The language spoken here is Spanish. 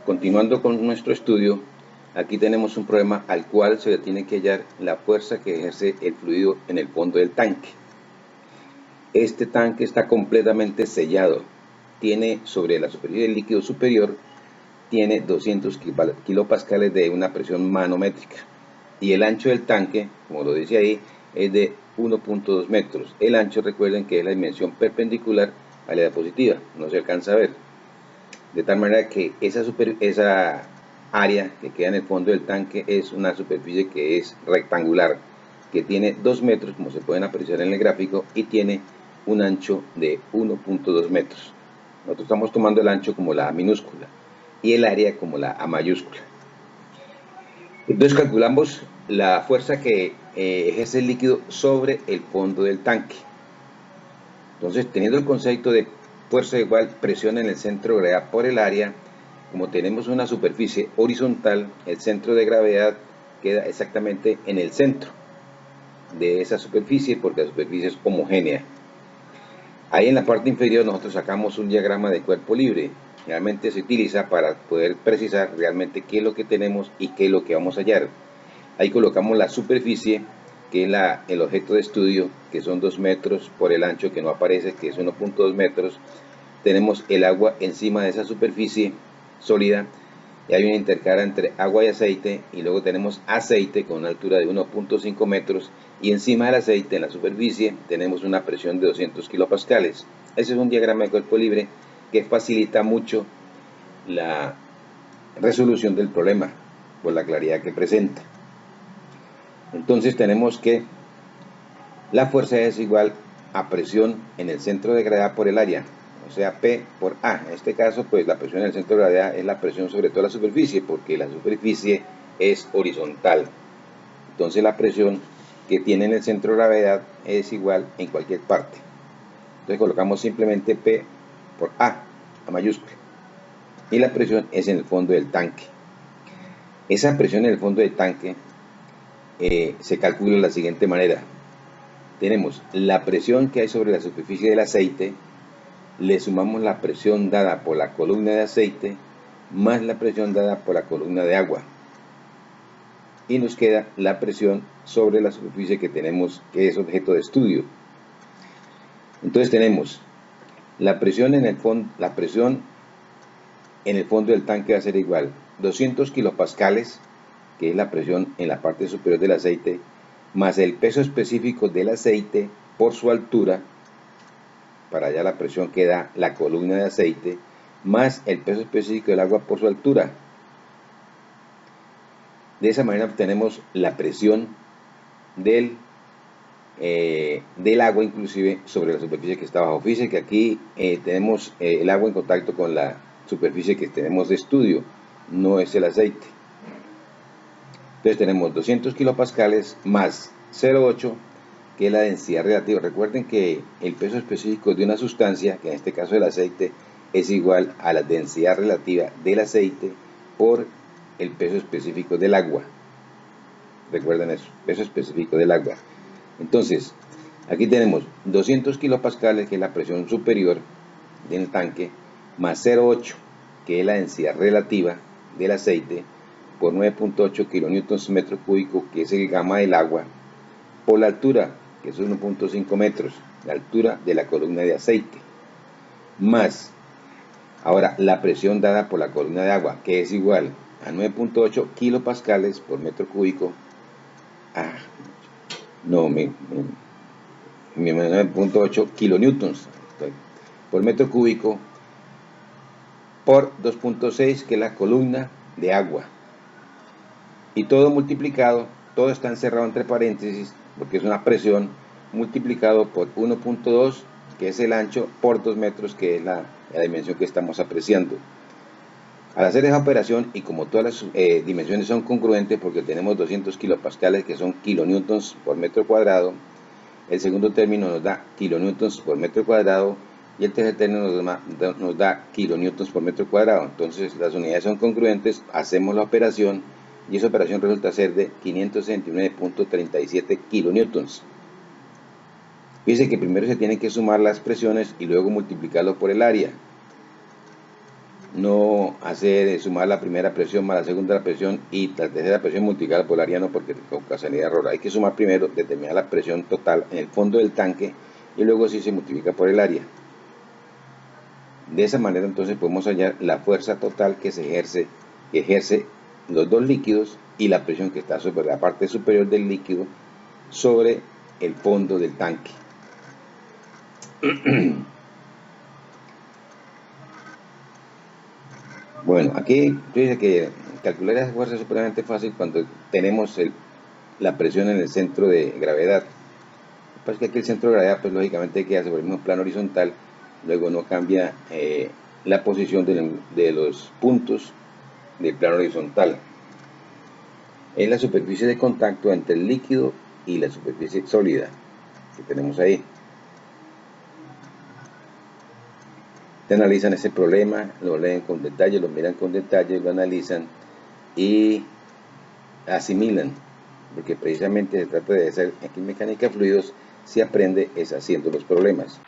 Continuando con nuestro estudio, aquí tenemos un problema al cual se le tiene que hallar la fuerza que ejerce el fluido en el fondo del tanque. Este tanque está completamente sellado. Tiene sobre la superficie del líquido superior, tiene 200 kilopascales de una presión manométrica. Y el ancho del tanque, como lo dice ahí, es de 1.2 metros. El ancho, recuerden que es la dimensión perpendicular a la diapositiva, no se alcanza a ver. De tal manera que esa área que queda en el fondo del tanque es una superficie que es rectangular, que tiene 2 metros, como se pueden apreciar en el gráfico, y tiene un ancho de 1.2 metros. Nosotros estamos tomando el ancho como la A minúscula y el área como la A mayúscula. Entonces calculamos la fuerza que ejerce el líquido sobre el fondo del tanque. Entonces, teniendo el concepto de fuerza igual presión en el centro de gravedad por el área, como tenemos una superficie horizontal, el centro de gravedad queda exactamente en el centro de esa superficie porque la superficie es homogénea. Ahí en la parte inferior nosotros sacamos un diagrama de cuerpo libre. Realmente se utiliza para poder precisar realmente qué es lo que tenemos y qué es lo que vamos a hallar. Ahí colocamos la superficie, que es el objeto de estudio, que son 2 metros por el ancho que no aparece, que es 1.2 metros. Tenemos el agua encima de esa superficie sólida y hay una intercala entre agua y aceite, y luego tenemos aceite con una altura de 1.5 metros y encima del aceite en la superficie tenemos una presión de 200 kilopascales. Ese es un diagrama de cuerpo libre que facilita mucho la resolución del problema por la claridad que presenta. Entonces tenemos que la fuerza es igual a presión en el centro de gravedad por el área, o sea, P por A. En este caso, pues la presión en el centro de gravedad es la presión sobre toda la superficie, porque la superficie es horizontal. Entonces la presión que tiene en el centro de gravedad es igual en cualquier parte. Entonces colocamos simplemente P por A mayúscula. Y la presión es en el fondo del tanque. Esa presión en el fondo del tanque se calcula de la siguiente manera. Tenemos la presión que hay sobre la superficie del aceite, le sumamos la presión dada por la columna de aceite más la presión dada por la columna de agua, y nos queda la presión sobre la superficie que tenemos, que es objeto de estudio. Entonces tenemos la presión en el fondo, del tanque va a ser igual 200 kilopascales, que es la presión en la parte superior del aceite, más el peso específico del aceite por su altura, para allá la presión que da la columna de aceite, más el peso específico del agua por su altura. De esa manera obtenemos la presión del agua inclusive sobre la superficie que está abajo. Fíjense que aquí tenemos el agua en contacto con la superficie que tenemos de estudio, no es el aceite. Entonces tenemos 200 kilopascales más 0,8, que es la densidad relativa. Recuerden que el peso específico de una sustancia, que en este caso el aceite, es igual a la densidad relativa del aceite por el peso específico del agua. Recuerden eso, peso específico del agua. Entonces, aquí tenemos 200 kilopascales, que es la presión superior del tanque, más 0,8, que es la densidad relativa del aceite, por 9.8 kilonewtons metro cúbico, que es el gamma del agua, por la altura, que es 1.5 metros, la altura de la columna de aceite, más, ahora, la presión dada por la columna de agua, que es igual a 9.8 kilopascales por metro cúbico, 9.8 kilonewtons por metro cúbico, por 2.6, que es la columna de agua. Y todo multiplicado, todo está encerrado entre paréntesis, porque es una presión, multiplicado por 1.2, que es el ancho, por 2 metros, que es la dimensión que estamos apreciando. Al hacer esa operación, y como todas las dimensiones son congruentes, porque tenemos 200 kilopascales, que son kilonewtons por metro cuadrado, el segundo término nos da kilonewtons por metro cuadrado, y el tercer término nos da kilonewtons por metro cuadrado. Entonces las unidades son congruentes, hacemos la operación, y esa operación resulta ser de 569.37 kilonewtons. Fíjense que primero se tienen que sumar las presiones y luego multiplicarlo por el área. no hacer sumar la primera presión más la segunda presión y la tercera presión multiplicarla por el área, no, porque causaría error. Hay que sumar primero, determinar la presión total en el fondo del tanque y luego sí se multiplica por el área. De esa manera entonces podemos hallar la fuerza total que ejerce los dos líquidos y la presión que está sobre la parte superior del líquido sobre el fondo del tanque. Bueno, aquí dice que calcular esa fuerza es supremamente fácil cuando tenemos la presión en el centro de gravedad. Lo que pasa es que aquí el centro de gravedad, pues lógicamente queda sobre el mismo plano horizontal, luego no cambia la posición de los puntos del plano horizontal. Es la superficie de contacto entre el líquido y la superficie sólida que tenemos ahí. Te analizan ese problema, lo leen con detalle, lo miran con detalle, lo analizan y asimilan, porque precisamente se trata de hacer aquí en mecánica de fluidos, se aprende es haciendo los problemas.